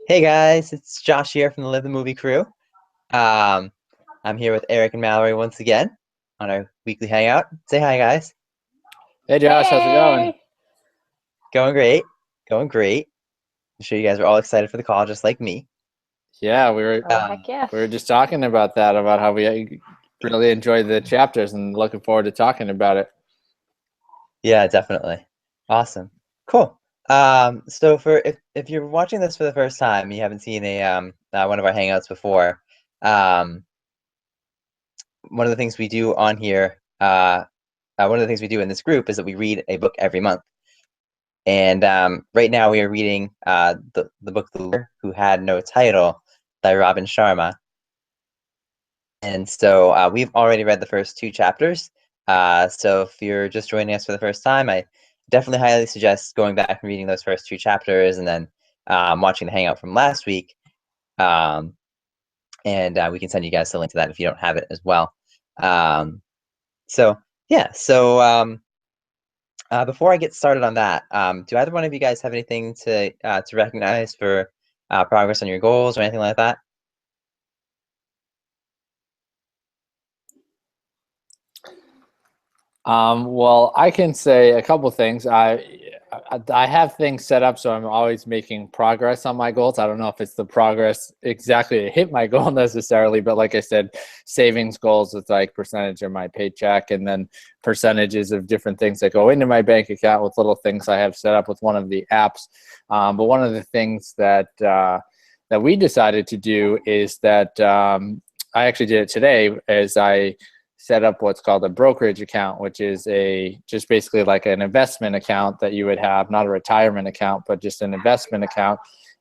Hey guys, it's Josh here from the Live the Movie crew. Um, I'm here with Eric and Mallory once again on our weekly hangout. Say hi, guys. Hey Josh, how's it going? Hey! Going great, going great. I'm sure you guys are all excited for the call, just like me. Yeah, we were Oh, Um, heck yes. we were just talking about that, about how we really enjoyed the chapters and looking forward to talking about it. yeah, definitely. Awesome, cool. So for if you're watching this for the first time, you haven't seen a one of our hangouts before. Um, one of the things we do on here, one of the things we do in this group is that we read a book every month. And right now we are reading the book The Lawyer Who Had No Title by Robin Sharma. And so we've already read the first two chapters. So if you're just joining us for the first time, I definitely highly suggest going back and reading those first two chapters and then watching the hangout from last week. Um, and we can send you guys the link to that if you don't have it as well. Um, so yeah, so before I get started on that, do either one of you guys have anything to recognize for progress on your goals or anything like that? Well, I can say a couple things. I have things set up, so I'm always making progress on my goals. I don't know if it's the progress exactly to hit my goal necessarily, but like I said, savings goals with like percentage of my paycheck, and then percentages of different things that go into my bank account with little things I have set up with one of the apps. But one of the things that we decided to do is that I actually did it today, as I set up what's called a brokerage account, which is a just basically like an investment account that you would have, not a retirement account, but just an investment account.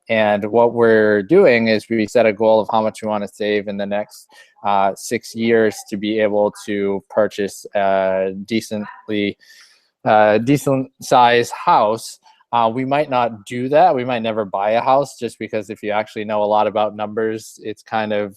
And what we're doing is we set a goal of how much we want to save in the next 6 years to be able to purchase a decent size house. We might not do that. We might never buy a house, just because if you actually know a lot about numbers, it's kind of,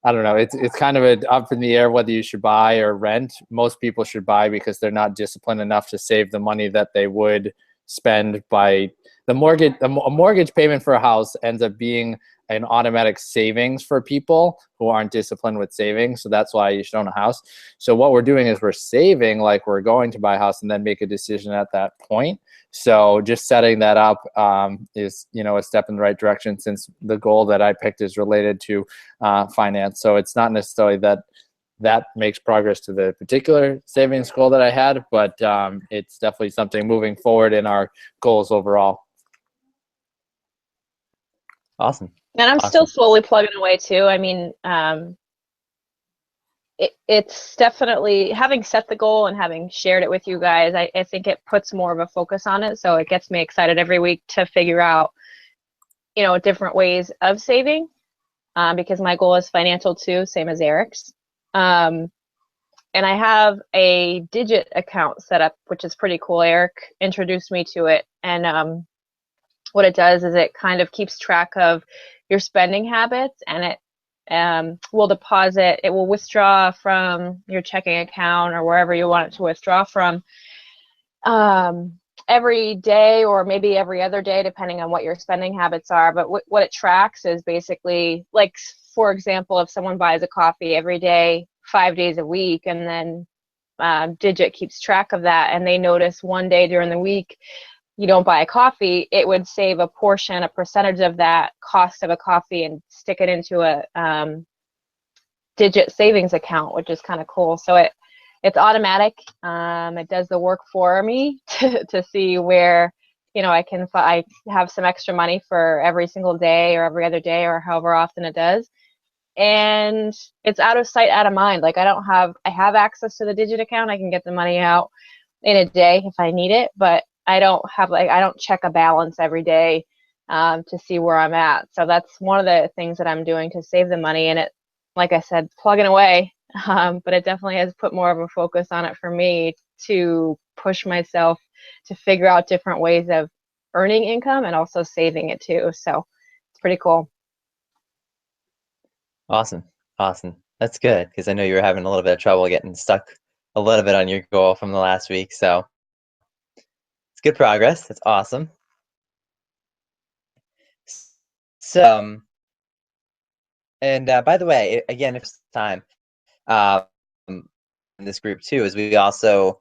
I don't know. It's kind of up in the air whether you should buy or rent. Most people should buy because they're not disciplined enough to save the money that they would spend by the mortgage. A mortgage payment for a house ends up being an automatic savings for people who aren't disciplined with saving. So that's why you should own a house. So what we're doing is we're saving like we're going to buy a house and then make a decision at that point. So just setting that up is, a step in the right direction, since the goal that I picked is related to finance. So it's not necessarily that makes progress to the particular savings goal that I had, but it's definitely something moving forward in our goals overall. Awesome, And I'm still awesome, slowly plugging away too. I mean, it's definitely having set the goal and having shared it with you guys. I think it puts more of a focus on it. So it gets me excited every week to figure out, different ways of saving, because my goal is financial too, same as Eric's. Um, and I have a digit account set up, which is pretty cool. Eric introduced me to it. And what it does is it kind of keeps track of your spending habits, and it will withdraw from your checking account or wherever you want it to withdraw from, um, every day or maybe every other day, depending on what your spending habits are. But what it tracks is basically, like, for example, if someone buys a coffee every day, 5 days a week, and then Digit keeps track of that, and they notice one day during the week you don't buy a coffee, it would save a percentage of that cost of a coffee and stick it into a Digit savings account, which is kind of cool. So it's automatic. It does the work for me to see where, I have some extra money for every single day or every other day or however often it does. And it's out of sight, out of mind. Like, I have access to the Digit account. I can get the money out in a day if I need it, but I don't check a balance every day to see where I'm at. So that's one of the things that I'm doing to save the money. And it, like I said, plugging away. But it definitely has put more of a focus on it for me to push myself to figure out different ways of earning income and also saving it too. So it's pretty cool. awesome, awesome. That's good because I know you were having a little bit of trouble getting stuck a little bit on your goal from the last week. So it's good progress. That's awesome. So, and by the way, again, if it's time, um, in this group too, is we also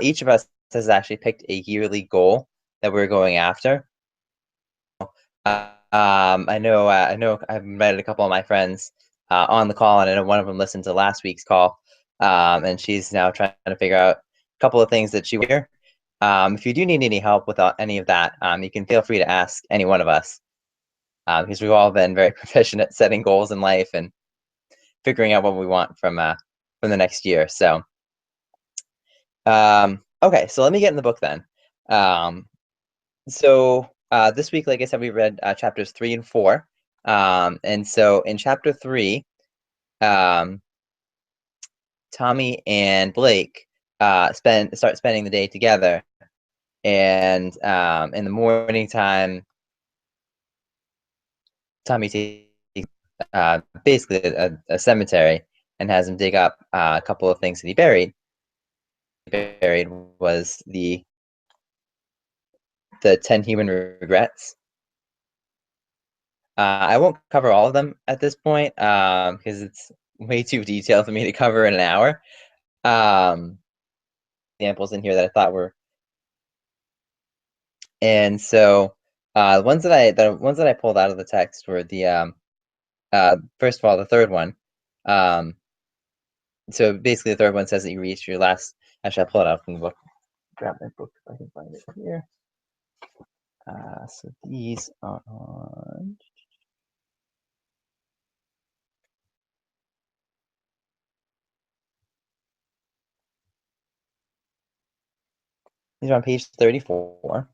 each of us has actually picked a yearly goal that we're going after. I know I've invited a couple of my friends on the call, and I know one of them listened to last week's call, and she's now trying to figure out a couple of things that she will hear. If you do need any help with any of that, you can feel free to ask any one of us, because we've all been very proficient at setting goals in life and figuring out what we want from the next year. So, okay, so let me get in the book then. This week, like I said, we read chapters 3 and 4. And so in chapter 3, um, Tommy and Blake start spending the day together. And in the morning time, Tommy takes basically a cemetery and has him dig up a couple of things that he buried. Buried was the 10 human regrets. I won't cover all of them at this point because it's way too detailed for me to cover in an hour. Examples in here that I thought were, and so the ones that I pulled out of the text were the first of all, the third one. So basically, the third one says that you reach your last. Actually, I'll pull it out from the book. Grab my book if I can find it here. So these are on. These are on page 34.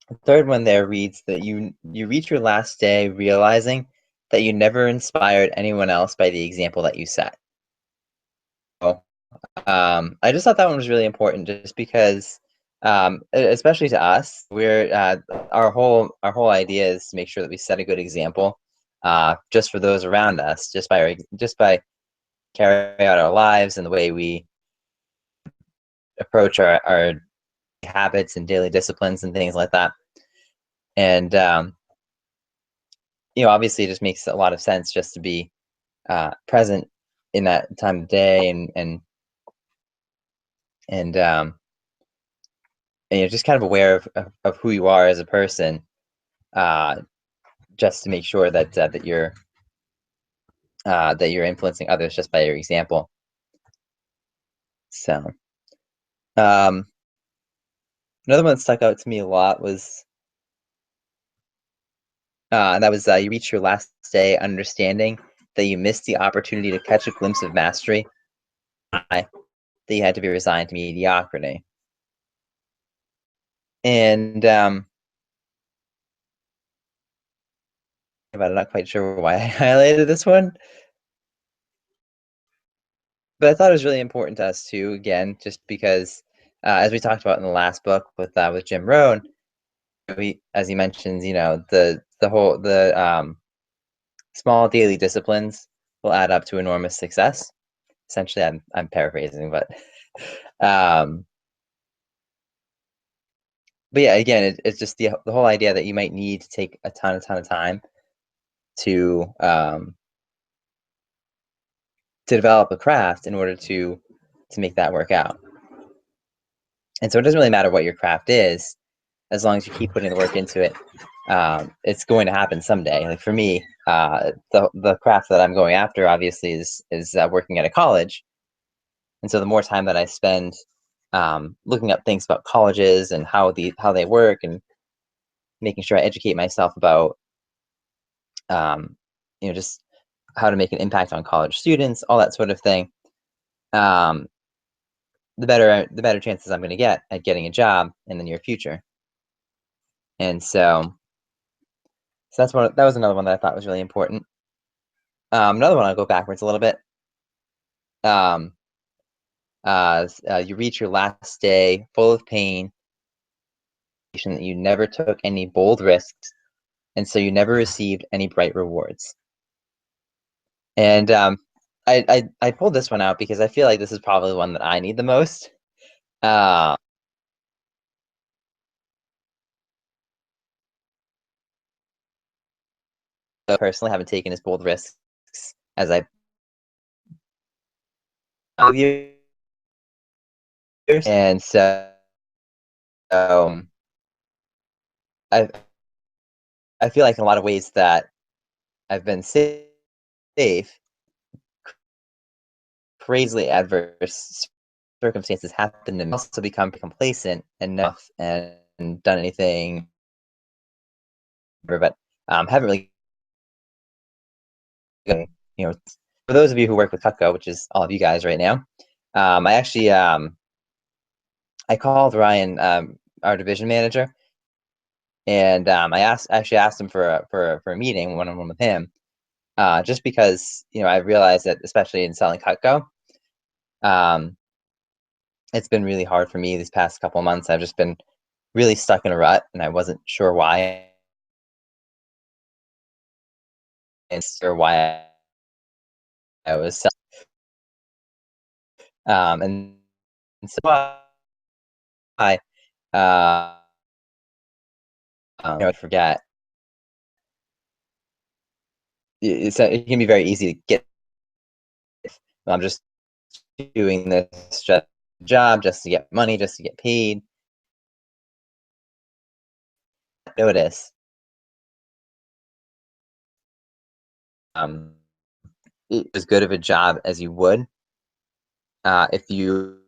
The third one there reads that you reach your last day realizing that you never inspired anyone else by the example that you set. So, I just thought that one was really important, just because, especially to us, we're our whole idea is to make sure that we set a good example, just for those around us, just by carrying out our lives and the way we approach our habits and daily disciplines and things like that. And obviously, it just makes a lot of sense just to be present in that time of day and you're just kind of aware of who you are as a person, just to make sure that you're influencing others just by your example. So, um, another one that stuck out to me a lot was you reach your last day understanding that you missed the opportunity to catch a glimpse of mastery, that you had to be resigned to mediocrity. And but I'm not quite sure why I highlighted this one, but I thought it was really important to us too. Again, just because, as we talked about in the last book with Jim Rohn, as he mentions, the small daily disciplines will add up to enormous success. Essentially, I'm paraphrasing, um, but yeah, again, it's just the whole idea that you might need to take a ton of time to develop a craft in order to make that work out. And so it doesn't really matter what your craft is, as long as you keep putting the work into it. It's going to happen someday. Like for me, the craft that I'm going after obviously is working at a college, and so the more time that I spend looking up things about colleges and how they work, and making sure I educate myself about just how to make an impact on college students, all that sort of thing, the better chances I'm going to get at getting a job in the near future. And so that was another one that I thought was really important. Another one, I'll go backwards a little bit. You reach your last day full of pain, that you never took any bold risks, and so you never received any bright rewards. And I pulled this one out because I feel like this is probably the one that I need the most. Uh, personally haven't taken as bold risks as I years, and um, I I feel like in a lot of ways that I've been safe. Crazily adverse circumstances happen, and also become complacent enough and done anything, but haven't really. You know, for those of you who work with Cutco, which is all of you guys right now, I actually I called Ryan, our division manager, and I actually asked him for a meeting, one-on-one with him, just because I realized that especially in selling Cutco, um, it's been really hard for me these past couple of months. I've just been really stuck in a rut, and I wasn't sure why, and or why I was and so I uh, I forget. It can be very easy to get. I'm just doing this job just to get money, just to get paid. Notice um, as good of a job as you would if you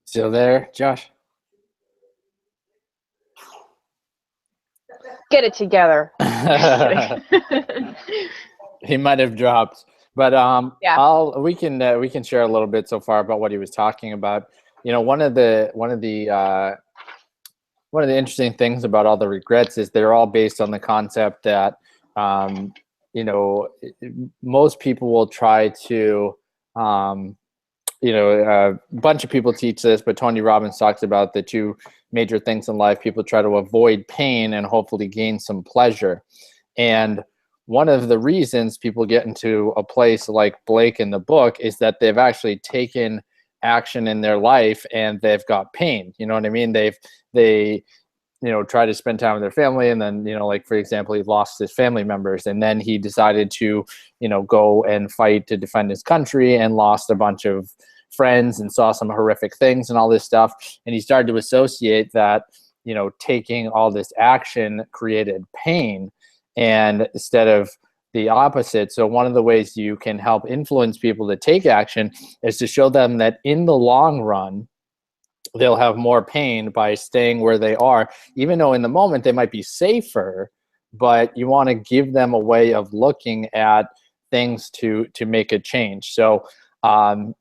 Still there, Josh? Get it together. He might have dropped, but Yeah. we can share a little bit so far about what he was talking about. One of the interesting things about all the regrets is they're all based on the concept that um, most people will try to a bunch of people teach this, but Tony Robbins talks about the two major things in life. People try to avoid pain and hopefully gain some pleasure. And one of the reasons people get into a place like Blake in the book is that they've actually taken action in their life and they've got pain. You know what I mean? They try to spend time with their family, and then like for example, he lost his family members, and then he decided to go and fight to defend his country, and lost a bunch of friends and saw some horrific things and all this stuff, and he started to associate that taking all this action created pain, and instead of the opposite. So one of the ways you can help influence people to take action is to show them that in the long run they'll have more pain by staying where they are, even though in the moment they might be safer, but you want to give them a way of looking at things to make a change. So and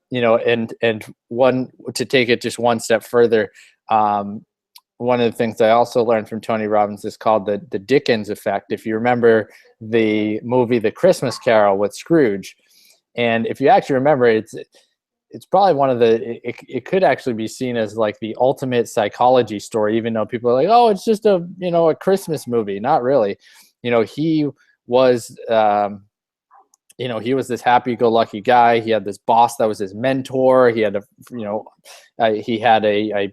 one, to take it just one step further, one of the things I also learned from Tony Robbins is called the Dickens effect. If you remember the movie The Christmas Carol with Scrooge, and if you actually remember, it's probably one of it could actually be seen as like the ultimate psychology story, even though people are like, oh, it's just a Christmas movie. Not really. He was he was this happy-go-lucky guy. He had this boss that was his mentor. He had a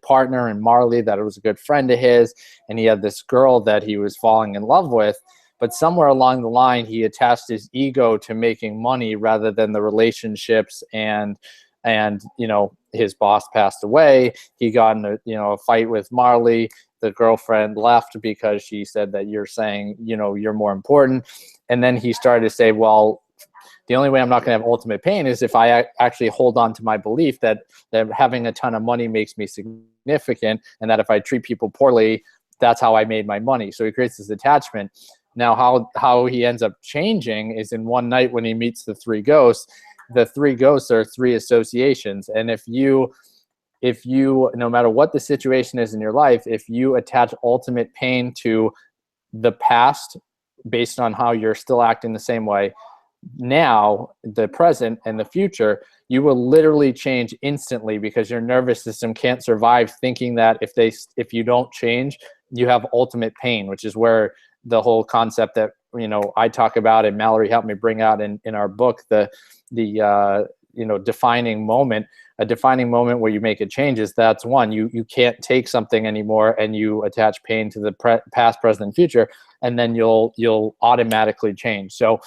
partner in Marley that was a good friend of his, and he had this girl that he was falling in love with. But somewhere along the line, he attached his ego to making money rather than the relationships, and his boss passed away. He got in a fight with Marley. The girlfriend left because she said that you're saying you're more important, and then he started to say, well, the only way I'm not going to have ultimate pain is if I actually hold on to my belief that having a ton of money makes me significant, and that if I treat people poorly, that's how I made my money. So he creates this attachment. Now, how he ends up changing is in one night when he meets the three ghosts. The three ghosts are three associations, and if you no matter what the situation is in your life, if you attach ultimate pain to the past based on how you're still acting the same way now, the present, and the future, you will literally change instantly, because your nervous system can't survive thinking that if you don't change, you have ultimate pain, which is where the whole concept that, you know, I talk about and Mallory helped me bring out in our book, the you know, defining moment, a defining moment where you make a change is that's one, you can't take something anymore and you attach pain to the past, present, and future, and then you'll automatically change. So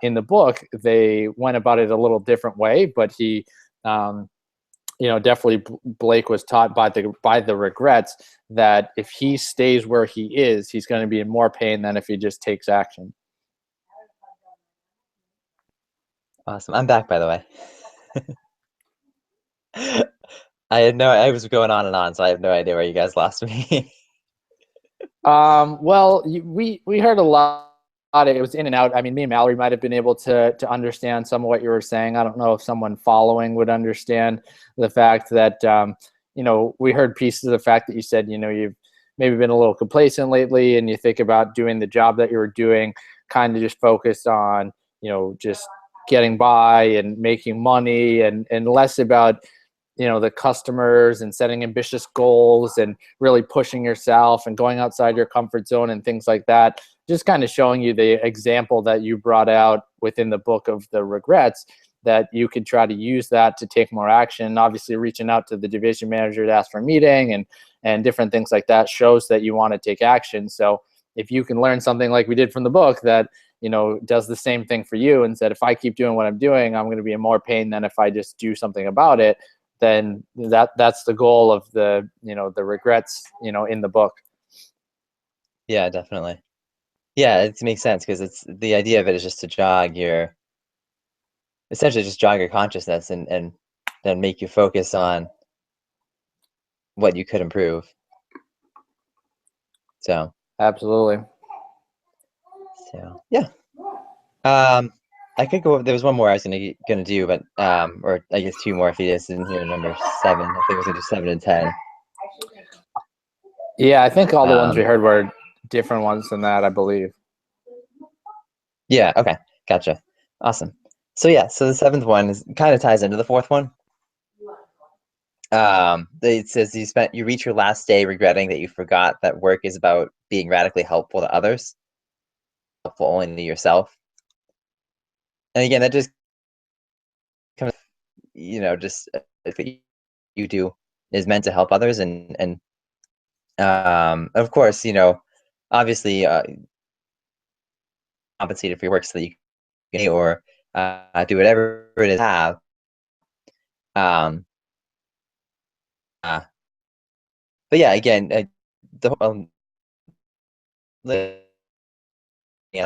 in the book, they went about it a little different way, but he, you know, definitely Blake was taught by the regrets that if he stays where he is, he's going to be in more pain than if he just takes action. Awesome. I'm back, by the way. I was going on and on, so I have no idea where you guys lost me. Well, we heard a lot. It was in and out. I mean, me and Mallory might have been able to understand some of what you were saying. I don't know if someone following would understand the fact that, you know, we heard pieces of the fact that you said, you know, you've maybe been a little complacent lately and you think about doing the job that you were doing, kind of just focused on, you know, just getting by and making money and less about, you know, the customers and setting ambitious goals and really pushing yourself and going outside your comfort zone and things like that. Just kind of showing you the example that you brought out within the book of the regrets, that you could try to use that to take more action. Obviously reaching out to the division manager to ask for a meeting and different things like that shows that you want to take action. So if you can learn something like we did from the book that, you know, does the same thing for you and said, if I keep doing what I'm doing, I'm going to be in more pain than if I just do something about it, then that's the goal of the, you know, the regrets, you know, in the book. Yeah, definitely. Yeah, it makes sense because it's the idea of it is just to essentially just jog your consciousness and then make you focus on what you could improve. So Absolutely. yeah. I could go. There was one more I was gonna do, but or I guess two more if you just didn't hear number 7. I think I was gonna do 7 and 10. Yeah, I think all the ones we Um, heard were different ones than that, I believe. yeah. Okay. Gotcha. Awesome. So yeah. So the 7th one is kind of ties into the 4th one. It says you reach your last day regretting that you forgot that work is about being radically helpful to others, helpful only to yourself. And again, that just comes, you know, just if you do is meant to help others, and of course, you know, obviously, compensated for your work so that you can or do whatever it is have. Um, uh, but yeah, again, the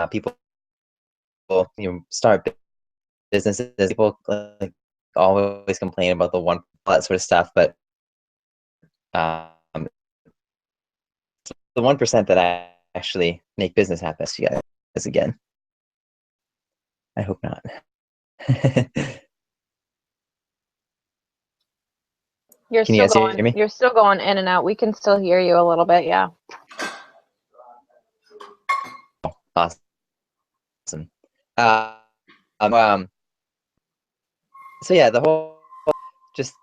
people, you know, start businesses. People like always complain about that sort of stuff, but um, the 1% that I actually make business happen. You guys again. I hope not. You're Can you still guys hear going. me? You're still going in and out. We can still hear you a little bit. Yeah. Awesome. Uh, um, so yeah, the whole just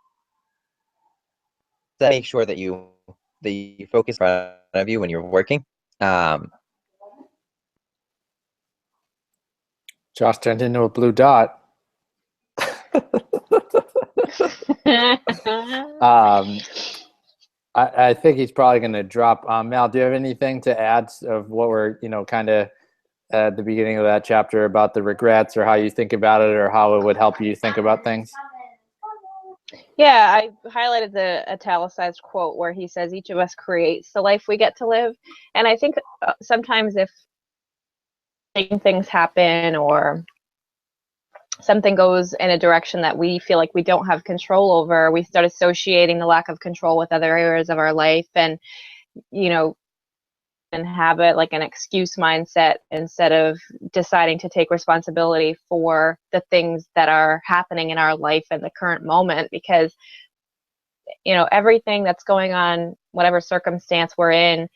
make sure that you focus in front of you when you're working. Josh turned into a blue dot. I think he's probably going to drop. Mal, do you have anything to add of what we're, you know, kind of at the beginning of that chapter about the regrets or how you think about it or how it would help you think about things? Yeah, I highlighted the italicized quote where he says each of us creates the life we get to live. And I think sometimes if things happen or something goes in a direction that we feel like we don't have control over, we start associating the lack of control with other areas of our life and, you know, and have it like an excuse mindset instead of deciding to take responsibility for the things that are happening in our life in the current moment. Because, you know, everything that's going on, whatever circumstance we're in,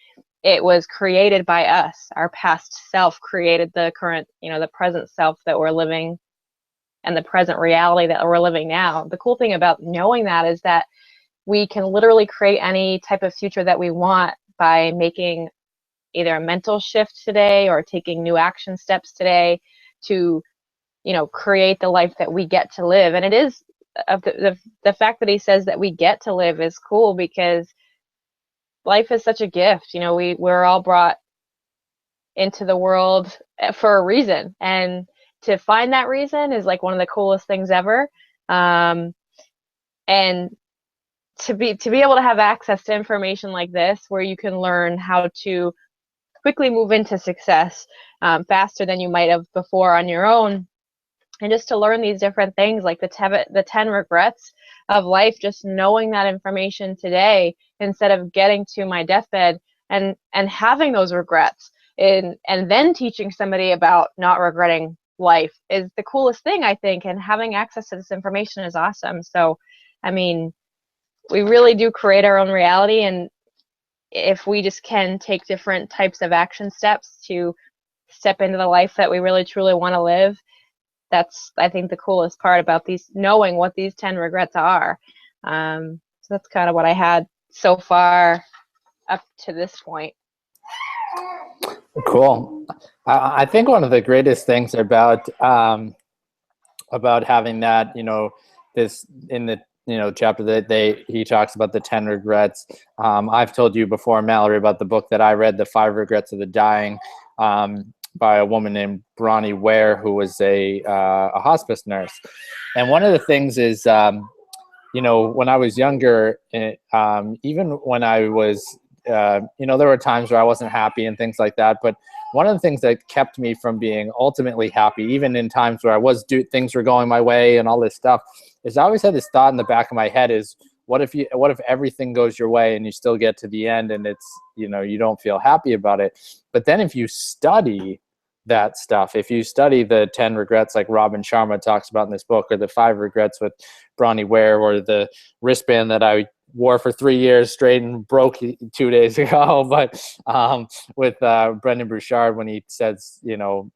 it was created by us. Our past self created the current, you know, the present self that we're living and the present reality that we're living now. The cool thing about knowing that is that we can literally create any type of future that we want by making either a mental shift today or taking new action steps today to, create the life that we get to live. And it is the fact that he says that we get to live is cool, because life is such a gift. We're all brought into the world for a reason, and to find that reason is like one of the coolest things ever. And to be able to have access to information like this, where you can learn how to quickly move into success faster than you might have before on your own, and just to learn these different things like the 10 regrets of life, just knowing that information today instead of getting to my deathbed and having those regrets, and then teaching somebody about not regretting life is the coolest thing, I think. And having access to this information is awesome. So, I mean, we really do create our own reality, and if we just can take different types of action steps to step into the life that we really truly want to live, that's, I think, the coolest part about these, knowing what these 10 regrets are. So that's kind of what I had so far up to this point. Cool. I think one of the greatest things about having that, this in the chapter that he talks about the 10 regrets. I've told you before, Mallory, about the book that I read, The 5 Regrets of the Dying, by a woman named Bronnie Ware, who was a hospice nurse. And one of the things is, when I was younger, even when I was, there were times where I wasn't happy and things like that. But one of the things that kept me from being ultimately happy, even in times where things were going my way and all this stuff, is I always had this thought in the back of my head is, what if everything goes your way and you still get to the end and it's, you don't feel happy about it. But then if you study that stuff, if you study the 10 regrets like Robin Sharma talks about in this book, or the 5 regrets with Bronnie Ware, or the wristband that I wore for 3 years straight and broke 2 days ago, but with Brendan Burchard, when he says, live,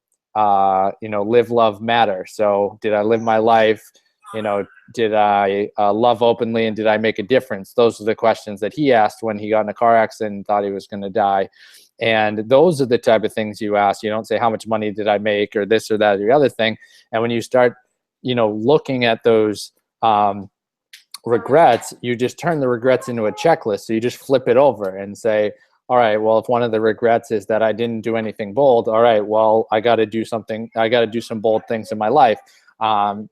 love, matter. So did I live my life? Did I love openly, and did I make a difference? Those are the questions that he asked when he got in a car accident and thought he was going to die. And those are the type of things you ask. You don't say, how much money did I make, or this or that or the other thing. And when you start, looking at those regrets, you just turn the regrets into a checklist. So you just flip it over and say, all right, well, if one of the regrets is that I didn't do anything bold, all right, well, I got to do something. I got to do some bold things in my life. I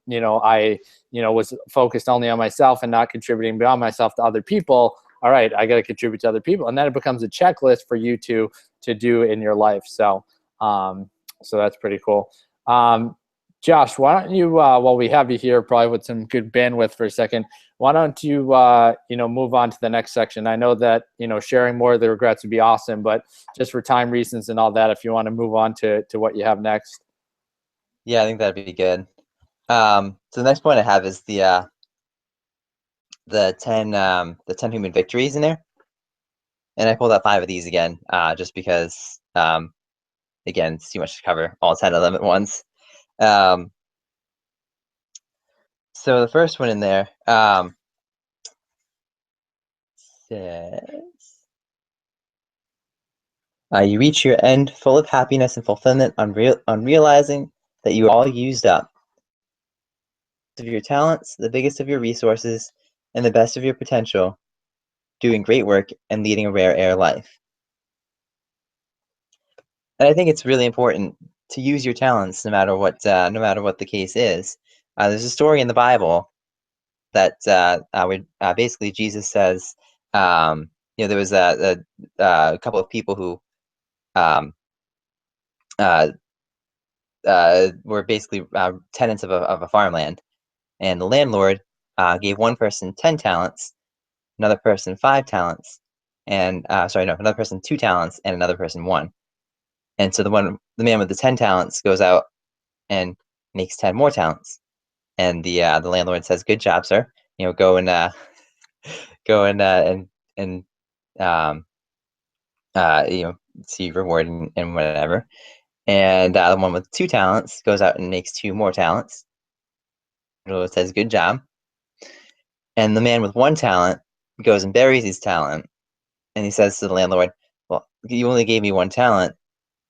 was focused only on myself and not contributing beyond myself to other people. All right, I got to contribute to other people. And then it becomes a checklist for you to do in your life. So, so that's pretty cool. Josh, why don't you, while we have you here, probably with some good bandwidth for a second, why don't you, move on to the next section? I know that, sharing more of the regrets would be awesome, but just for time reasons and all that, if you want to move on to what you have next. Yeah, I think that'd be good. So the next point I have is the 10 human victories in there, and I pulled out 5 of these again, just because again, it's too much to cover all 10 of them at once. So the first one in there says, you reach your end full of happiness and fulfillment on realizing that you all used up of your talents, the biggest of your resources, and the best of your potential, doing great work and leading a rare air life. And I think it's really important to use your talents no matter what the case is. There's a story in the Bible that basically Jesus says, there was a couple of people who were basically tenants of a farmland, and the landlord gave one person 10 talents, another person 5 talents, and another person 2 talents, and another person 1. And so the man with the 10 talents goes out and makes 10 more talents, and the landlord says, "Good job, sir. Go and see reward and whatever." And the one with 2 talents goes out and makes 2 more talents. It says, "Good job." And the man with 1 talent goes and buries his talent and he says to the landlord, "Well, you only gave me one talent,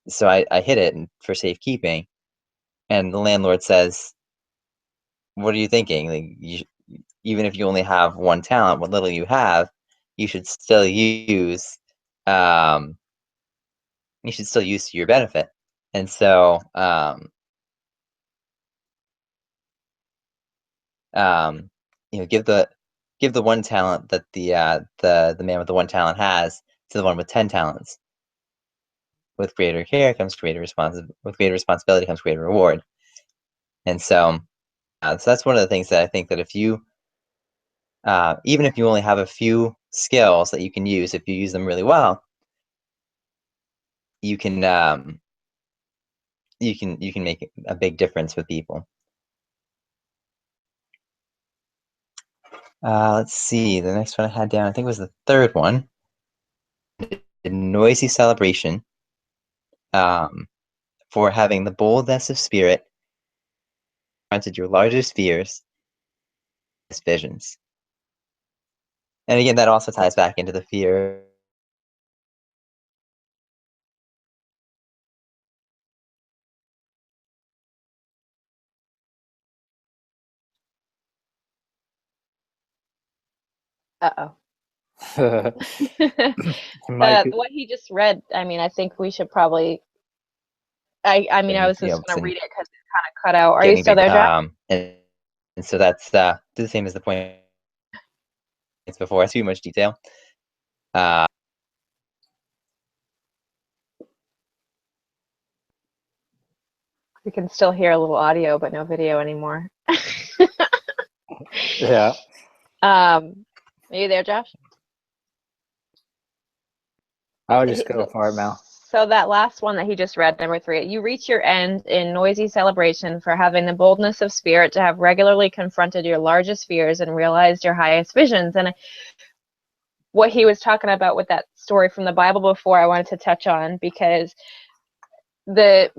so I hid it for safekeeping." And the landlord says, "What are you thinking? Like, even if you only have one talent, what little you have, you should still use, um, you should still use to your benefit." And so, um, give the one talent that the man with the one talent has to the one with 10 talents. With greater care comes with greater responsibility comes greater reward. And so, so that's one of the things that I think that if you even if you only have a few skills that you can use, if you use them really well, you can you can make a big difference with people. Let's see. The next one I had down, I think was the third one. A noisy celebration for having the boldness of spirit, confronted your largest fears, visions. And again, that also ties back into the fear. Uh-oh. It might be. What he just read, I mean, I think we should probably. I mean, I And was just going to and read it because it kind of cut out. Are you getting still big there, Josh? and so that's the same as the point before. Too much detail. Uh, We can still hear a little audio, but no video anymore. Yeah. Are you there, Josh? I would just go for it, Mel. So that last one that he just read, number 3, you reach your end in noisy celebration for having the boldness of spirit to have regularly confronted your largest fears and realized your highest visions. And what he was talking about with that story from the Bible before, I wanted to touch on, because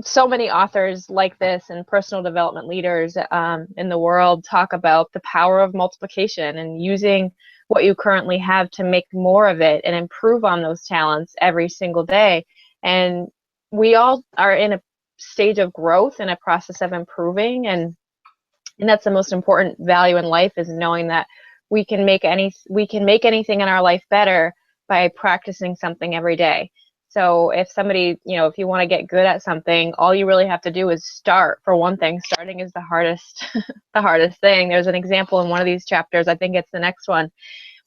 so many authors like this and personal development leaders in the world talk about the power of multiplication and using what you currently have to make more of it and improve on those talents every single day. And we all are in a stage of growth and a process of improving, and that's the most important value in life, is knowing that we can make anything in our life better by practicing something every day. So if somebody, if you want to get good at something, all you really have to do is start. For one thing, starting is the hardest the hardest thing. There's an example in one of these chapters, I think it's the next one,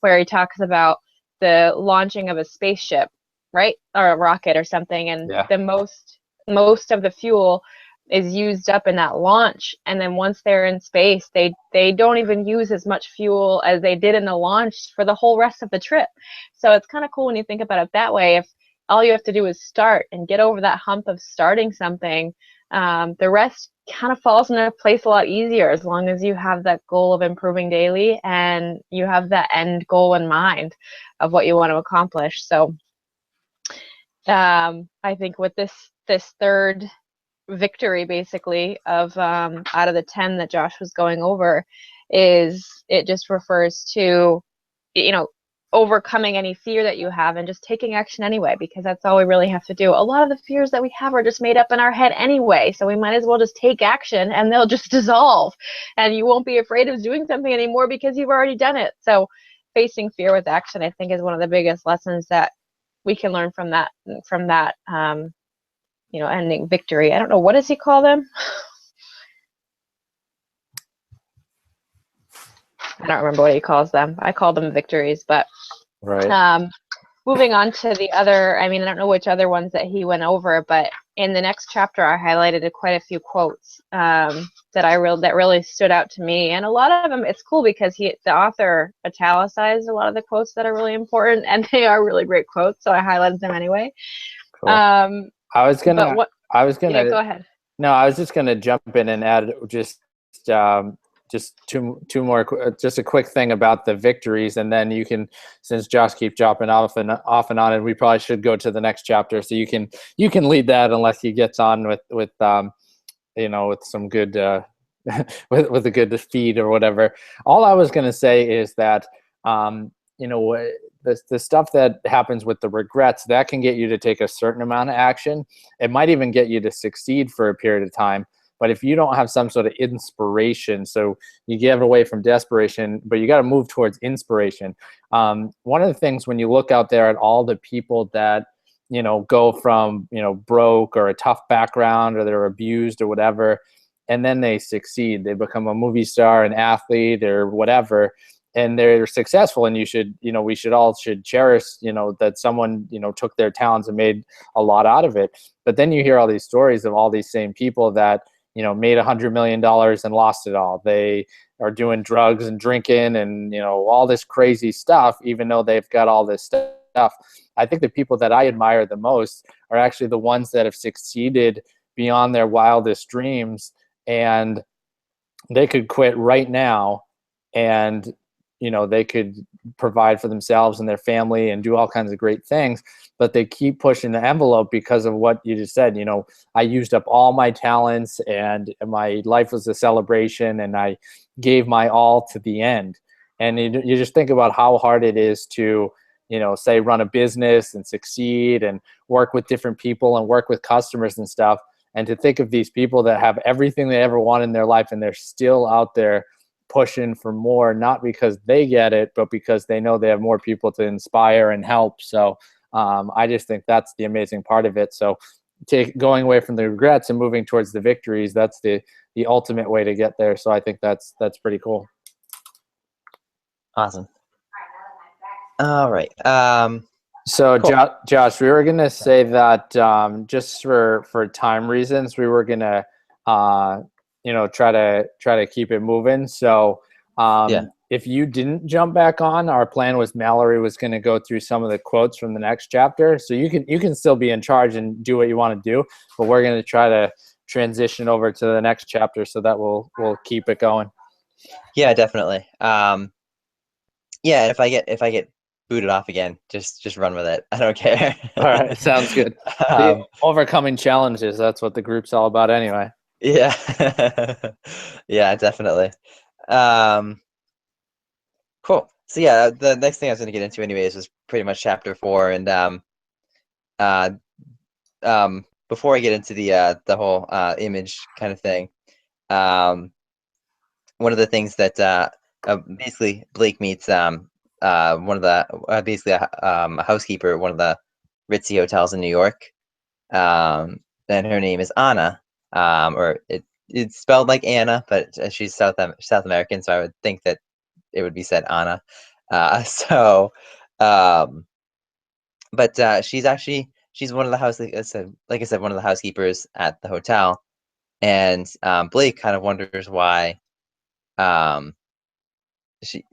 where he talks about the launching of a spaceship, right? Or a rocket or something, and Yeah. the most of the fuel is used up in that launch, and then once they're in space, they don't even use as much fuel as they did in the launch for the whole rest of the trip. So it's kind of cool when you think about it that way. If all you have to do is start and get over that hump of starting something, the rest kind of falls into place a lot easier, as long as you have that goal of improving daily and you have that end goal in mind of what you want to accomplish. So I think with this third victory, basically, of out of the 10 that Josh was going over, is it just refers to, overcoming any fear that you have and just taking action anyway, because that's all we really have to do. A lot of the fears that we have are just made up in our head anyway, so we might as well just take action and they'll just dissolve, and you won't be afraid of doing something anymore because you've already done it. So facing fear with action, I think, is one of the biggest lessons that we can learn from that ending victory. I don't know, what does he call them? I don't remember what he calls them. I call them victories, but Right. moving on to the other, I mean, I don't know which other ones that he went over, but in the next chapter, I highlighted quite a few quotes that really stood out to me. And a lot of them, it's cool because the author italicized a lot of the quotes that are really important, and they are really great quotes, so I highlighted them anyway. Cool. Um, I was but gonna. what? I was Yeah, gonna. go ahead. No, I was just gonna jump in and add just two more, just a quick thing about the victories, and then you can, since Josh keeps dropping off and on, and we probably should go to the next chapter, so you can lead that unless he gets on with some good with a good feed or whatever. All I was gonna say is that the stuff that happens with the regrets, that can get you to take a certain amount of action. It might even get you to succeed for a period of time. But if you don't have some sort of inspiration, so you get away from desperation, but you got to move towards inspiration. One of the things when you look out there at all the people that, go from, broke or a tough background, or they're abused or whatever, and then they succeed, they become a movie star, an athlete, or whatever, and they're successful, and we should all cherish, that someone, took their talents and made a lot out of it. But then you hear all these stories of all these same people that, made $100 million and lost it all. They are doing drugs and drinking and, all this crazy stuff, even though they've got all this stuff. I think the people that I admire the most are actually the ones that have succeeded beyond their wildest dreams, and they could quit right now, and they could provide for themselves and their family and do all kinds of great things, but they keep pushing the envelope because of what you just said. I used up all my talents and my life was a celebration, and I gave my all to the end. And you just think about how hard it is to, say, run a business and succeed and work with different people and work with customers and stuff. And to think of these people that have everything they ever want in their life, and they're still out there pushing for more, not because they get it, but because they know they have more people to inspire and help. So I just think that's the amazing part of it. So going away from the regrets and moving towards the victories, that's the ultimate way to get there. So I think that's pretty cool. Awesome. All right. So cool. Josh, we were gonna say that just for time reasons, we were gonna try to keep it moving. So Yeah. if you didn't jump back on, our plan was Mallory was gonna go through some of the quotes from the next chapter. So you can still be in charge and do what you want to do, but we're gonna try to transition over to the next chapter so that we'll keep it going. Yeah, definitely. Yeah, if I get booted off again, just run with it. I don't care. All right, sounds good. See, overcoming challenges, that's what the group's all about anyway. Yeah. Yeah, definitely. Cool. So yeah, the next thing I was going to get into anyways was pretty much chapter 4, and uh, before I get into the whole image kind of thing, one of the things that basically Blake meets one of the basically a housekeeper at one of the ritzy hotels in New York, and her name is Anna, or it's spelled like Anna, but she's South American, so I would think that it would be said Anna. Um, but she's one of the like I said, one of the housekeepers at the hotel, and Blake kind of wonders why.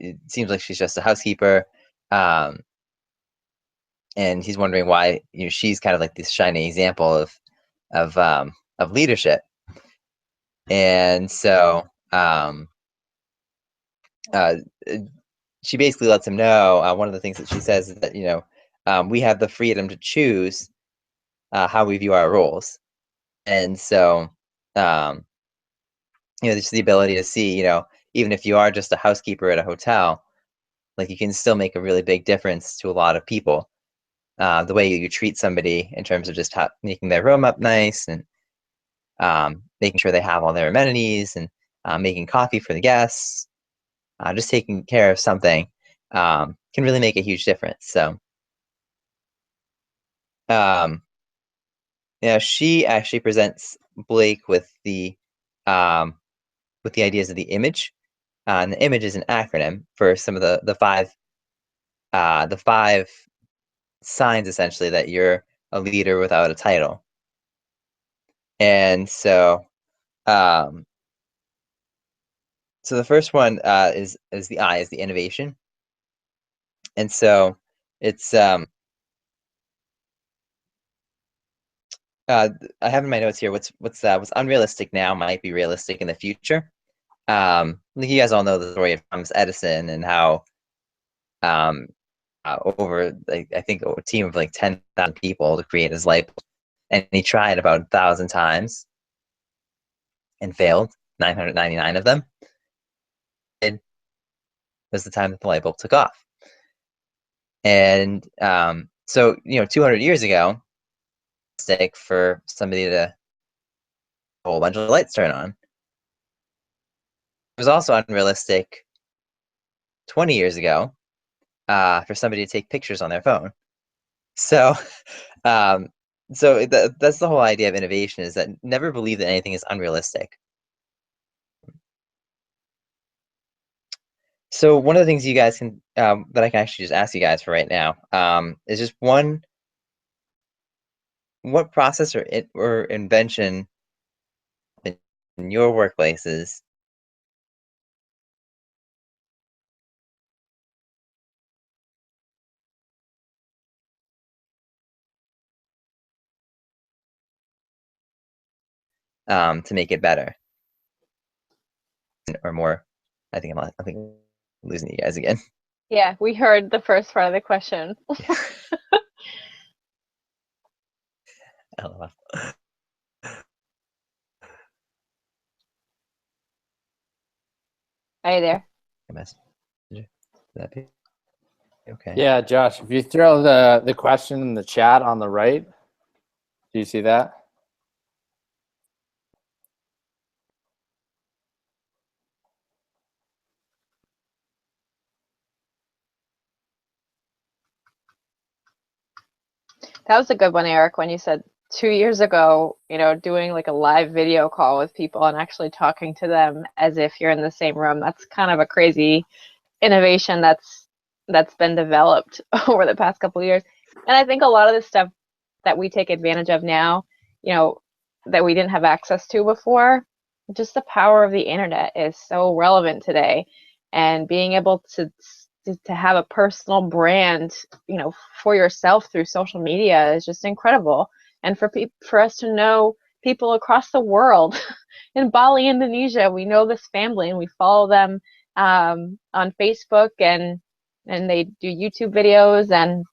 It seems like she's just a housekeeper, um, and he's wondering why she's kind of like this shining example of leadership. And so uh, she basically lets him know, one of the things that she says is that we have the freedom to choose how we view our roles, and so there's the ability to see, even if you are just a housekeeper at a hotel, like you can still make a really big difference to a lot of people. The way you treat somebody in terms of just making their room up nice, and making sure they have all their amenities, and making coffee for the guests, just taking care of something can really make a huge difference. So she actually presents Blake um, with the ideas of the image. And the image is an acronym for some of the five signs, essentially, that you're a leader without a title. And so the first one is the I, is the innovation. And so it's I have in my notes here what's unrealistic now might be realistic in the future. You guys all know the story of Thomas Edison, and how over, like, I think a team of like 10,000 people to create his light bulb, and he tried about 1,000 times and failed 999 of them. It was the time that the light bulb took off. And so, 200 years ago, for somebody to a whole bunch of lights turn on. It was also unrealistic 20 years ago for somebody to take pictures on their phone. So, um, that's the whole idea of innovation, is that never believe that anything is unrealistic. So one of the things you guys can that I can actually just ask you guys for right now is just what process or invention in your workplaces to make it better or more. I think I'm losing you guys again. Yeah, we heard the first part of the question. LOL. Are you there? Messenger. Would that be okay? Yeah, Josh, if you throw the question in the chat on the right, do you see that? That was a good one, Eric, when you said 2 years ago, doing like a live video call with people and actually talking to them as if you're in the same room. That's kind of a crazy innovation that's been developed over the past couple of years. And I think a lot of the stuff that we take advantage of now, that we didn't have access to before, just the power of the internet is so relevant today. And being able to have a personal brand, for yourself through social media is just incredible. And for us to know people across the world, in Bali, Indonesia, we know this family and we follow them on Facebook, and they do YouTube videos, and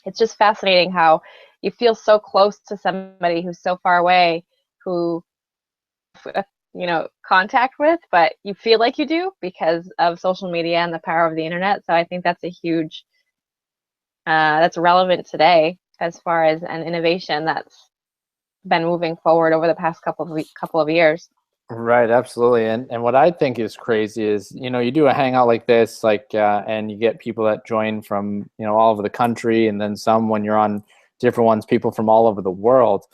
it's just fascinating how you feel so close to somebody who's so far away, who contact with, but you feel like you do because of social media and the power of the internet. So I think that's a huge that's relevant today as far as an innovation that's been moving forward over the past couple of years. Right, absolutely. And what I think is crazy is, you do a hangout like this, and you get people that join from, all over the country, and then some, when you're on different ones, people from all over the world.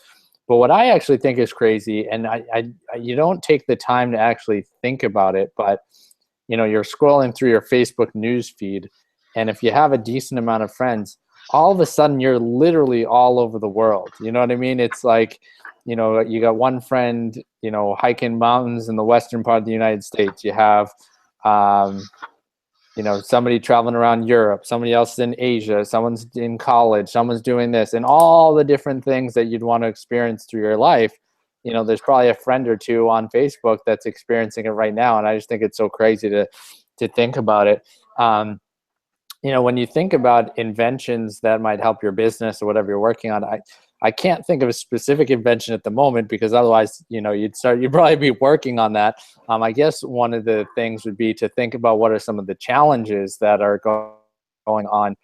But what I actually think is crazy, and you don't take the time to actually think about it, but you're scrolling through your Facebook news feed, and if you have a decent amount of friends, all of a sudden you're literally all over the world. You know what I mean? It's like, you got one friend, hiking mountains in the western part of the United States. You have, somebody traveling around Europe, somebody else in Asia, someone's in college, someone's doing this, and all the different things that you'd want to experience through your life. There's probably a friend or two on Facebook that's experiencing it right now. And I just think it's so crazy to think about it. When you think about inventions that might help your business or whatever you're working on, I can't think of a specific invention at the moment, because otherwise, you'd probably be working on that. I guess one of the things would be to think about what are some of the challenges that are going on,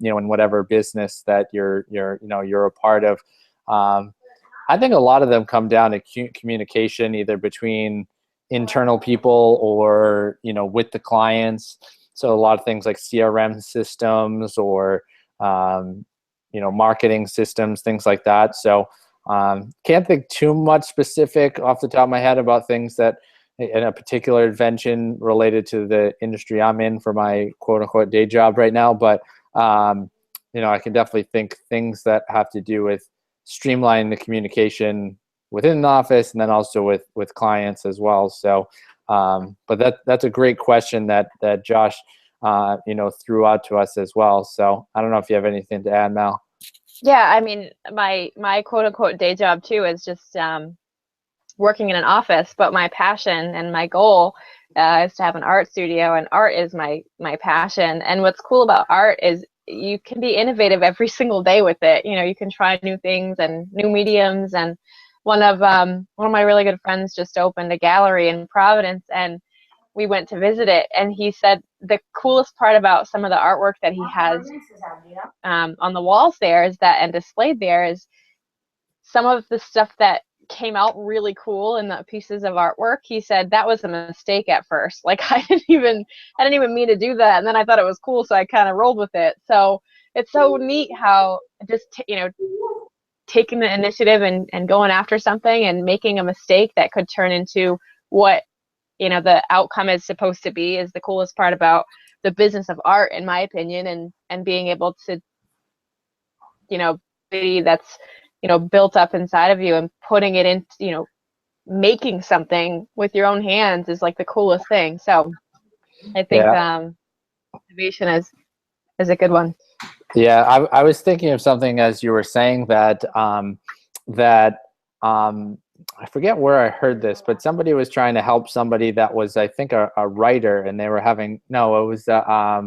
in whatever business that you're a part of. I think a lot of them come down to communication, either between internal people or, with the clients. So a lot of things like CRM systems or, marketing systems, things like that. So can't think too much specific off the top of my head about things that in a particular invention related to the industry I'm in for my quote unquote day job right now. But, I can definitely think things that have to do with streamlining the communication within the office, and then also with clients as well. So, but that's a great question that Josh, threw out to us as well. So I don't know if you have anything to add, Mal. Yeah, I mean, my quote unquote day job too is just working in an office, but my passion and my goal is to have an art studio, and art is my passion. And what's cool about art is you can be innovative every single day with it. You can try new things and new mediums. And one of my really good friends just opened a gallery in Providence, and we went to visit it, and he said the coolest part about some of the artwork that he has on the walls there is that, and displayed there, is some of the stuff that came out really cool in the pieces of artwork. He said that was a mistake at first. Like I didn't even mean to do that, and then I thought it was cool, so I kind of rolled with it. So it's so neat how just taking the initiative and going after something and making a mistake that could turn into what the outcome is supposed to be is the coolest part about the business of art, in my opinion, and being able to be that's built up inside of you and putting it into making something with your own hands is like the coolest thing. So I think innovation is a good one. Yeah, I was thinking of something as you were saying that I forget where I heard this, but somebody was trying to help somebody that was, I think, a writer, and they were having it was I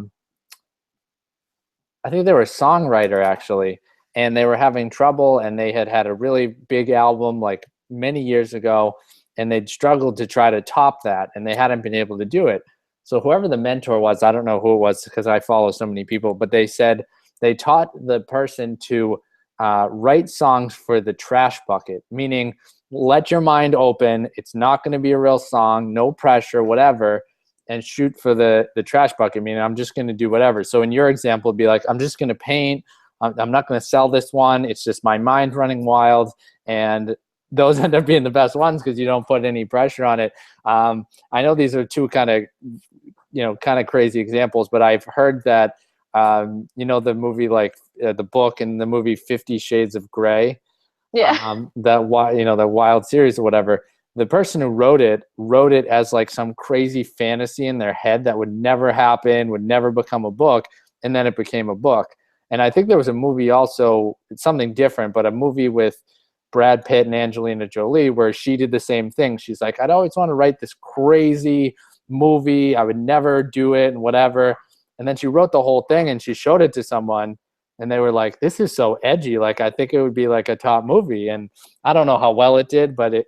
think they were a songwriter actually, and they were having trouble, and they had a really big album like many years ago, and they'd struggled to try to top that, and they hadn't been able to do it. So whoever the mentor was, I don't know who it was because I follow so many people, but they said they taught the person to write songs for the trash bucket, meaning let your mind open. It's not going to be a real song, no pressure, whatever, and shoot for the trash bucket, meaning I'm just going to do whatever. So in your example, it'd be like, I'm just going to paint. I'm not going to sell this one. It's just my mind running wild. And those end up being the best ones because you don't put any pressure on it. I know these are two kind of crazy examples, but I've heard that, the movie, like the book and the movie 50 Shades of Grey, the Wild series or whatever, the person who wrote it as like some crazy fantasy in their head that would never happen, would never become a book. And then it became a book. And I think there was a movie also, it's something different, but a movie with Brad Pitt and Angelina Jolie where she did the same thing. She's like, I'd always want to write this crazy movie. I would never do it and whatever. And then she wrote the whole thing and she showed it to someone and they were like, this is so edgy. Like, I think it would be like a top movie. And I don't know how well it did, but it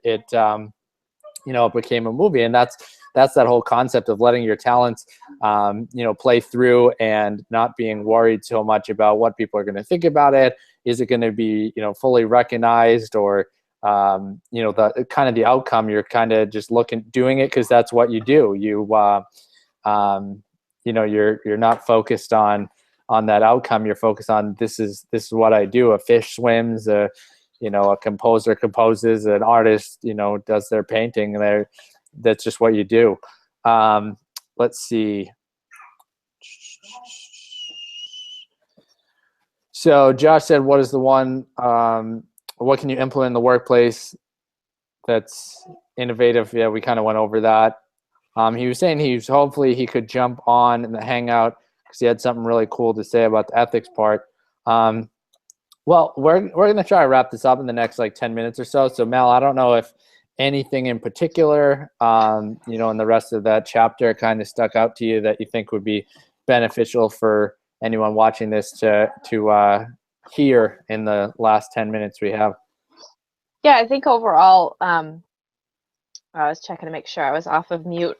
became a movie. And that's that whole concept of letting your talents, play through and not being worried so much about what people are going to think about it. Is it going to be, fully recognized or, the kind of the outcome, you're kind of just doing it because that's what you do. You're not focused on that outcome. You're focused on this is what I do. A fish swims, a composer composes, an artist, does their painting. That's just what you do. Let's see. So Josh said, what is the one, what can you implement in the workplace that's innovative? Yeah, we kind of went over that. He was saying hopefully he could jump on in the Hangout because he had something really cool to say about the ethics part. Well, we're going to try to wrap this up in the next 10 minutes or so. So Mel, I don't know if anything in particular, in the rest of that chapter kind of stuck out to you that you think would be beneficial for anyone watching this to hear in the last 10 minutes we have. Yeah, I think overall, I was checking to make sure I was off of mute.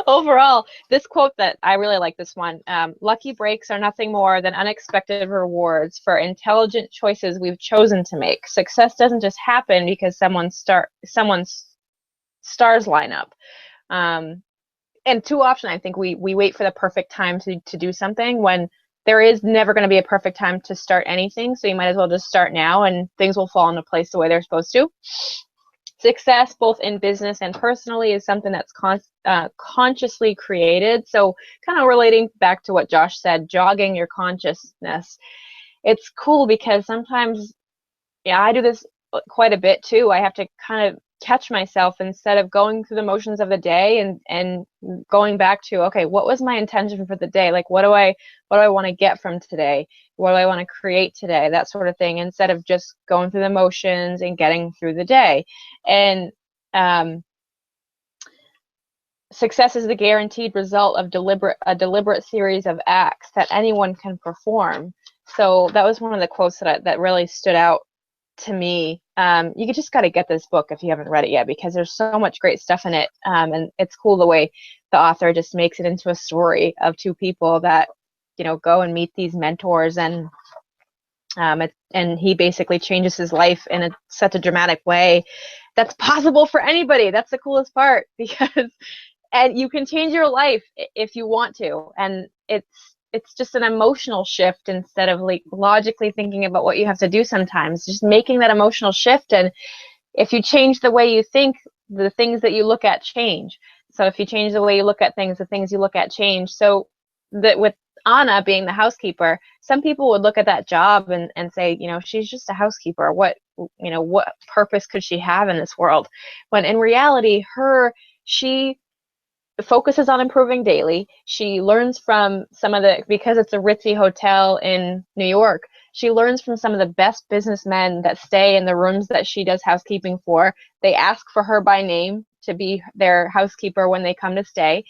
Overall, this quote that I really like this one, lucky breaks are nothing more than unexpected rewards for intelligent choices we've chosen to make. Success doesn't just happen because someone's stars line up. And too often, I think we wait for the perfect time to do something when there is never going to be a perfect time to start anything. So you might as well just start now and things will fall into place the way they're supposed to. Success, both in business and personally, is something that's consciously created. So kind of relating back to what Josh said, jogging your consciousness. It's cool because sometimes, I do this quite a bit too. I have to kind of catch myself instead of going through the motions of the day and going back to, okay, what was my intention for the day? Like, what do I want to get from today? What do I want to create today? That sort of thing, instead of just going through the motions and getting through the day. And success is the guaranteed result of a deliberate series of acts that anyone can perform. So that was one of the quotes that really stood out to me. You just got to get this book if you haven't read it yet, because there's so much great stuff in it. And it's cool the way the author just makes it into a story of two people that, you know, go and meet these mentors, and he basically changes his life in such a dramatic way that's possible for anybody. That's the coolest part, because and you can change your life if you want to, and it's just an emotional shift instead of like logically thinking about what you have to do. Sometimes just making that emotional shift, and if you change the way you think, the things that you look at change. So if you change the way you look at things, the things you look at change. So that with Anna being the housekeeper, some people would look at that job and say, you know, she's just a housekeeper. What, you know, what purpose could she have in this world? When in reality, she focuses on improving daily. She learns from some of because it's a ritzy hotel in New York, she learns from some of the best businessmen that stay in the rooms that she does housekeeping for. They ask for her by name to be their housekeeper when they come to stay.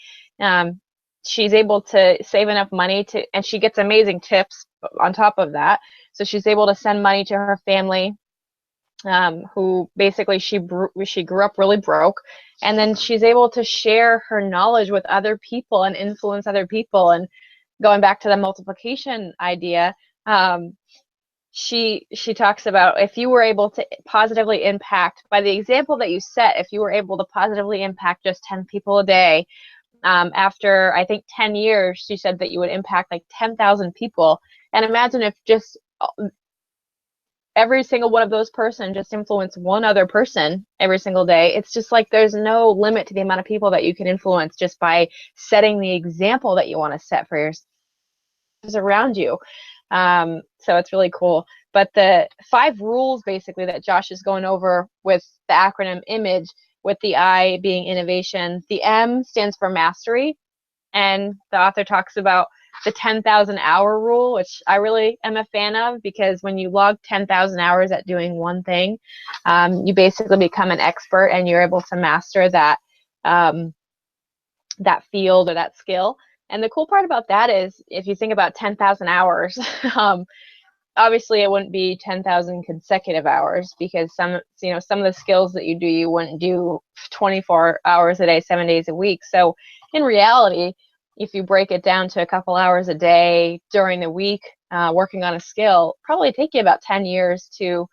She's able to save enough money and she gets amazing tips on top of that. So she's able to send money to her family, who basically she grew up really broke, and then she's able to share her knowledge with other people and influence other people. And going back to the multiplication idea, she talks about, if you were able to positively impact, by the example that you set, if you were able to positively impact just 10 people a day, after I think 10 years, she said that you would impact like 10,000 people. And imagine if just every single one of those person just influence one other person every single day. It's just like there's no limit to the amount of people that you can influence just by setting the example that you want to set for yourself around you. So it's really cool. But the 5 rules basically that Josh is going over with the acronym IMAGE, with the I being innovation, the M stands for mastery, and the author talks about the 10,000 hour rule, which I really am a fan of, because when you log 10,000 hours at doing one thing, you basically become an expert and you're able to master that that field or that skill. And the cool part about that is, if you think about 10,000 hours, obviously it wouldn't be 10,000 consecutive hours, because some of the skills that you do, you wouldn't do 24 hours a day, 7 days a week. So in reality, if you break it down to a couple hours a day during the week, working on a skill, probably take you about 10 years to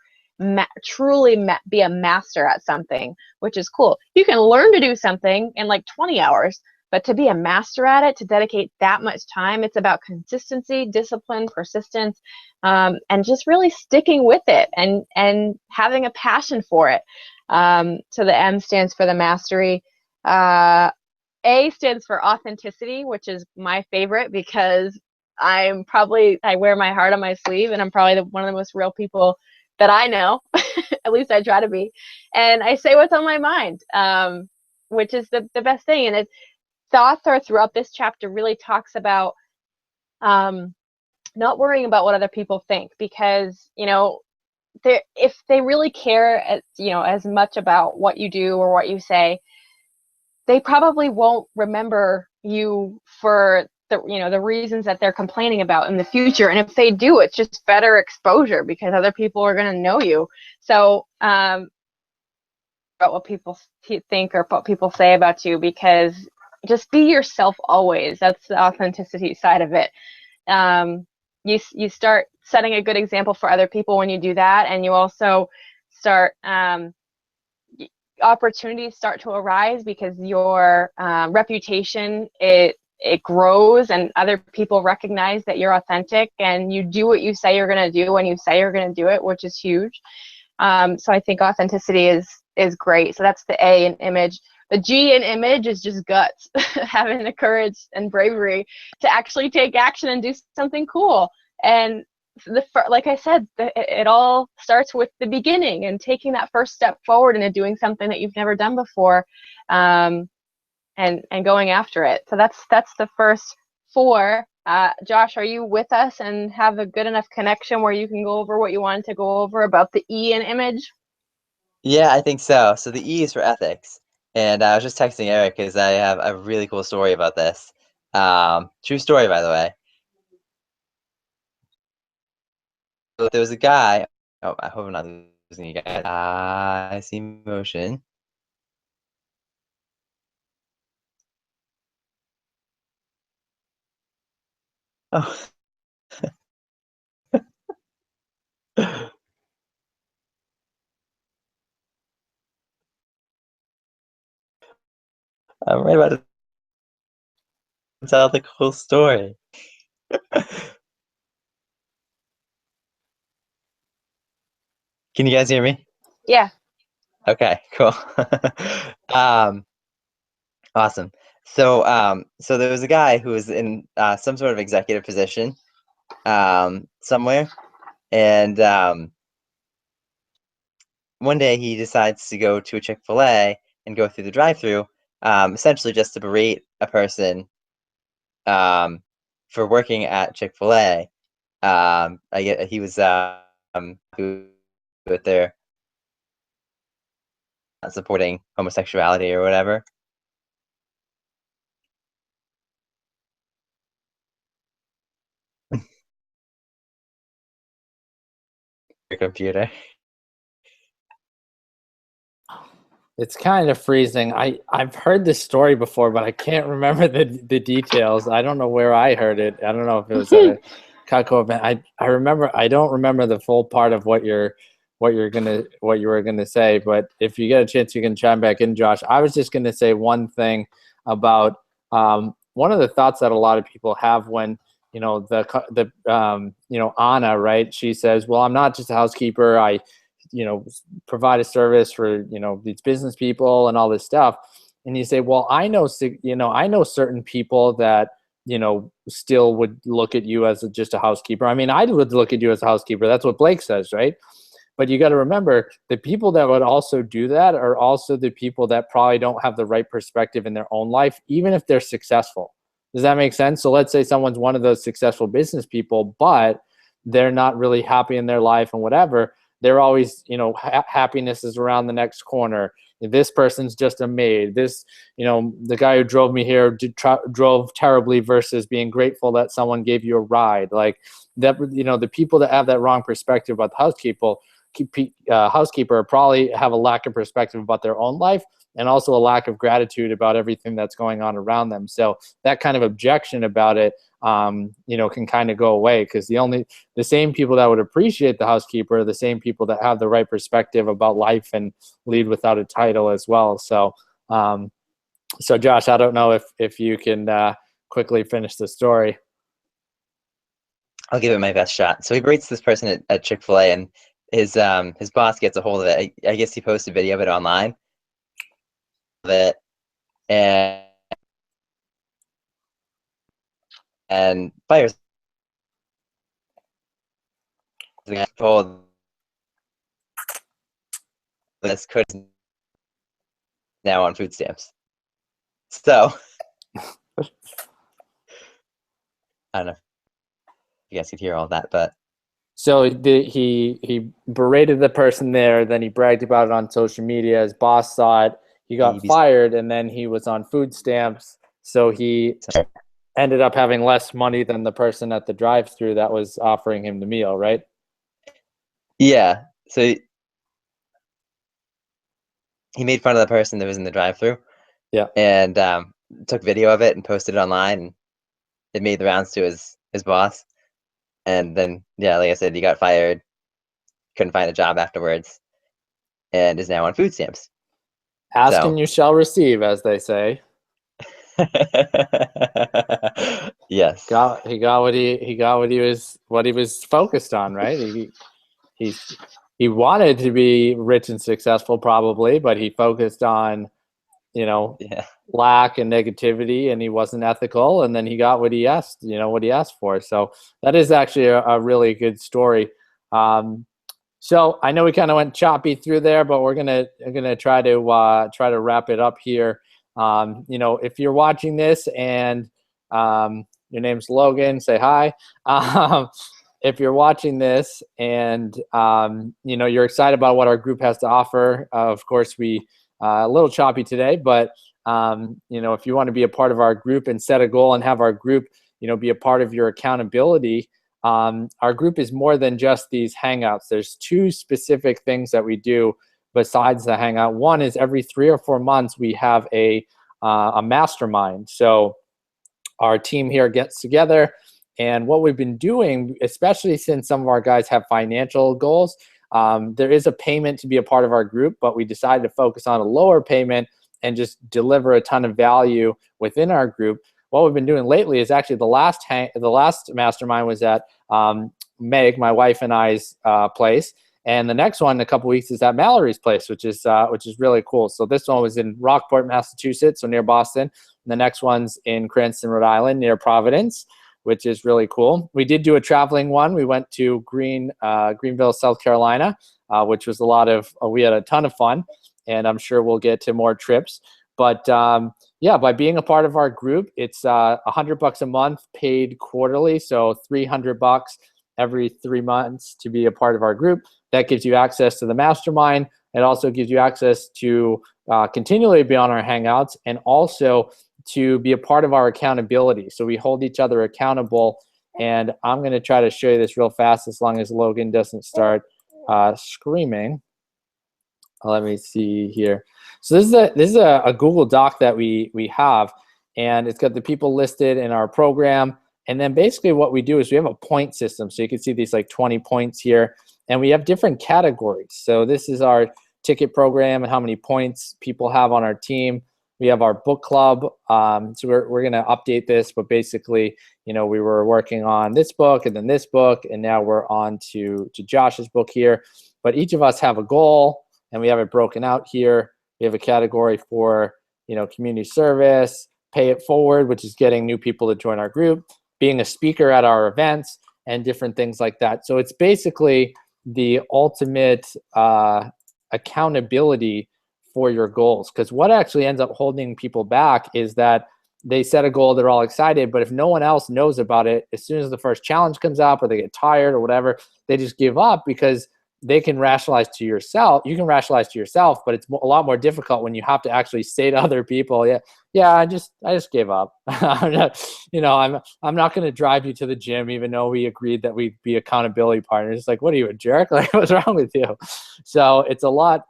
truly be a master at something, which is cool. You can learn to do something in like 20 hours, but to be a master at it, to dedicate that much time, it's about consistency, discipline, persistence, and just really sticking with it and having a passion for it. So the M stands for the mastery. A stands for authenticity, which is my favorite, because I wear my heart on my sleeve, and I'm probably one of the most real people that I know. At least I try to be. And I say what's on my mind, which is the best thing. And the author throughout this chapter really talks about not worrying about what other people think, because, you know, if they really care, as much about what you do or what you say, they probably won't remember you for the reasons that they're complaining about in the future. And if they do, it's just better exposure, because other people are going to know you. So about what people think or what people say about you, because just be yourself always. That's the authenticity side of it. You start setting a good example for other people when you do that, and you also start opportunities start to arise, because your reputation, it grows, and other people recognize that you're authentic and you do what you say you're going to do when you say you're going to do it, which is huge. So I think authenticity is great. So that's the A in image. The G in image is just guts, having the courage and bravery to actually take action and do something cool. And like I said, it all starts with the beginning and taking that first step forward into doing something that you've never done before, and going after it. So that's the first 4. Josh, are you with us and have a good enough connection where you can go over what you wanted to go over about the E in image? Yeah, I think so. So the E is for ethics. And I was just texting Eric because I have a really cool story about this. True story, by the way. So there was a guy. Oh, I hope I'm not losing you guys. I see motion. Oh. I'm right about to tell the cool story. Can you guys hear me? Yeah. Okay, cool. Um, awesome. So there was a guy who was in some sort of executive position somewhere, and one day he decides to go to a Chick-fil-A and go through the drive-through, essentially just to berate a person um, for working at Chick-fil-A. I get he was with their supporting homosexuality or whatever. Your computer. It's kind of freezing. I've heard this story before, but I can't remember the details. I don't know where I heard it. I don't know if it was at a Cutco event. I remember. I don't remember the full part of what you were gonna say. But if you get a chance, you can chime back in, Josh. I was just gonna say one thing about one of the thoughts that a lot of people have when Anna, right? She says, "Well, I'm not just a housekeeper. I provide a service for these business people and all this stuff." And you say, well, I know certain people that still would look at you as just a housekeeper. I mean, I would look at you as a housekeeper. That's what Blake says, right? But you got to remember, the people that would also do that are also the people that probably don't have the right perspective in their own life, even if they're successful. Does that make sense? So let's say someone's one of those successful business people, but they're not really happy in their life and whatever. They're always, happiness is around the next corner. This person's just a maid. The guy who drove me here drove terribly versus being grateful that someone gave you a ride. Like that, the people that have that wrong perspective about the housekeeper probably have a lack of perspective about their own life, and also a lack of gratitude about everything that's going on around them. So that kind of objection about it, can kind of go away, because the same people that would appreciate the housekeeper are the same people that have the right perspective about life and lead without a title as well. So, so Josh, I don't know if you can quickly finish the story. I'll give it my best shot. So he berates this person at Chick-fil-A, and his boss gets a hold of it. I guess he posted a video of it online. That and fires the guy told this could now on food stamps. So I don't know if you guys could hear all that, but So he berated the person there, then he bragged about it on social media. His boss saw it. He got fired, and then he was on food stamps. So he ended up having less money than the person at the drive-through that was offering him the meal, right? yeah. So he made fun of the person that was in the drive-through. Yeah. And took video of it and posted it online, and it made the rounds to his boss. And then, yeah, like I said, he got fired, couldn't find a job afterwards, and is now on food stamps. Ask and you shall receive, as they say. Yes. He got what he was focused on, right? He wanted to be rich and successful, probably, but he focused on Yeah. lack and negativity, and he wasn't ethical, and then he got what he asked for. So that is actually a really good story. So I know we kind of went choppy through there, but we're gonna try to wrap it up here. If you're watching this and your name's Logan, say hi. If you're watching this and you're excited about what our group has to offer, of course we a little choppy today, but if you want to be a part of our group and set a goal and have our group be a part of your accountability, our group is more than just these hangouts. There's two specific things that we do besides the hangout. One is every 3 or 4 months we have a mastermind. So our team here gets together And what we've been doing, especially since some of our guys have financial goals, there is a payment to be a part of our group, but we decided to focus on a lower payment and just deliver a ton of value within our group. What we've been doing lately is actually the last mastermind was at Meg, my wife and I's place, and the next one in a couple weeks is at Mallory's place, which is really cool. So this one was in Rockport, Massachusetts, so near Boston. And the next one's in Cranston, Rhode Island, near Providence, which is really cool. We did do a traveling one. We went to Greenville, South Carolina, which was we had a ton of fun, and I'm sure we'll get to more trips. But yeah, by being a part of our group, it's $100 a month paid quarterly, so $300 every 3 months to be a part of our group. That gives you access to the mastermind. It also gives you access to continually be on our Hangouts and also to be a part of our accountability. So we hold each other accountable. And I'm going to try to show you this real fast as long as Logan doesn't start screaming. Let me see here. So this is a Google Doc that we have, and it's got the people listed in our program. And then basically what we do is we have a point system. So you can see these like 20 points here, and we have different categories. So this is our ticket program and how many points people have on our team. We have our book club. So we're going to update this, but basically, we were working on this book and then this book, and now we're on to Josh's book here. But each of us have a goal, and we have it broken out here. We have a category for, community service, pay it forward, which is getting new people to join our group, being a speaker at our events, and different things like that. So it's basically the ultimate accountability for your goals. Because what actually ends up holding people back is that they set a goal, they're all excited, but if no one else knows about it, as soon as the first challenge comes up or they get tired or whatever, they just give up because they can rationalize to yourself. You can rationalize to yourself, but it's a lot more difficult when you have to actually say to other people, I just gave up. I'm not going to drive you to the gym, even though we agreed that we'd be accountability partners. It's like, what are you, a jerk? Like, what's wrong with you? So it's a lot.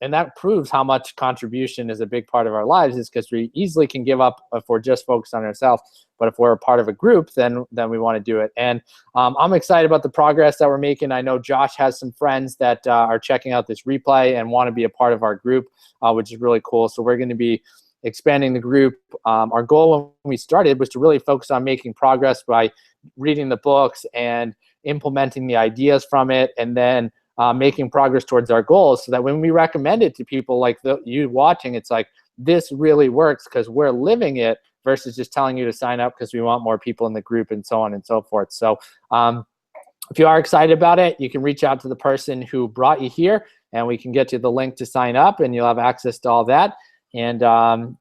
And that proves how much contribution is a big part of our lives, is because we easily can give up if we're just focused on ourselves. But if we're a part of a group, then we want to do it. And I'm excited about the progress that we're making. I know Josh has some friends that are checking out this replay and want to be a part of our group, which is really cool. So we're going to be expanding the group. Our goal when we started was to really focus on making progress by reading the books and implementing the ideas from it, and then making progress towards our goals, so that when we recommend it to people like you watching, it's like, this really works because we're living it, versus just telling you to sign up because we want more people in the group, and so on and so forth. So if you are excited about it, you can reach out to the person who brought you here, and we can get you the link to sign up, and you'll have access to all that. And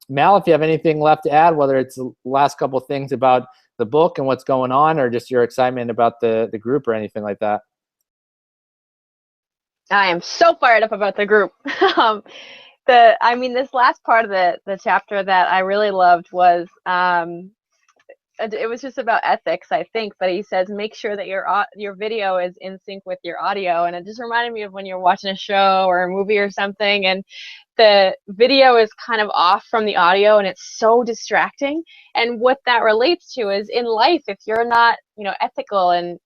Mal, if you have anything left to add, whether it's the last couple of things about the book and what's going on, or just your excitement about the group or anything like that. I am so fired up about the group. This last part of the chapter that I really loved was, it was just about ethics, I think, but he says, make sure that your video is in sync with your audio. And it just reminded me of when you're watching a show or a movie or something, and the video is kind of off from the audio, and it's so distracting. And what that relates to is in life, if you're not, ethical and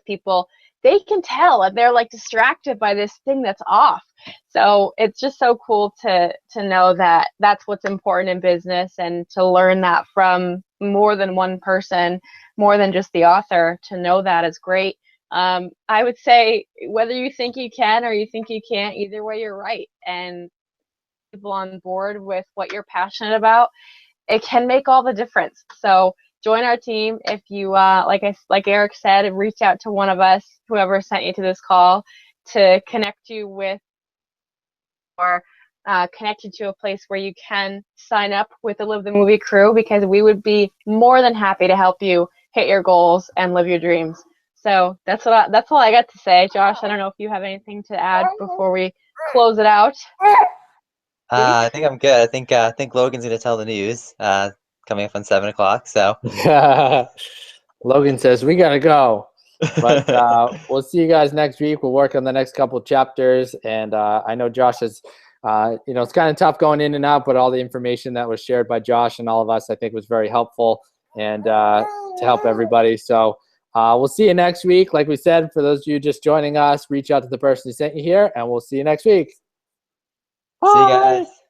people, they can tell if they're like distracted by this thing that's off. So it's just so cool to know that that's what's important in business, and to learn that from more than one person, more than just the author. To know that is great. I would say whether you think you can or you think you can't, either way you're right. And people on board with what you're passionate about, it can make all the difference. So join our team. If you, like Eric said, reach out to one of us, whoever sent you to this call, to connect you with, or connect you to a place where you can sign up with the Live the Movie crew, because we would be more than happy to help you hit your goals and live your dreams. So that's all I got to say. Josh, I don't know if you have anything to add before we close it out. I think I'm good. I think Logan's going to tell the news coming up on 7 o'clock. So Logan says we gotta go, but we'll see you guys next week. We'll work on the next couple of chapters, and I know Josh has You know, it's kind of tough going in and out, but all the information that was shared by Josh and all of us, I think, was very helpful and to help everybody. So we'll see you next week. Like we said, for those of you just joining us, reach out to the person who sent you here, and we'll see you next week. See you guys.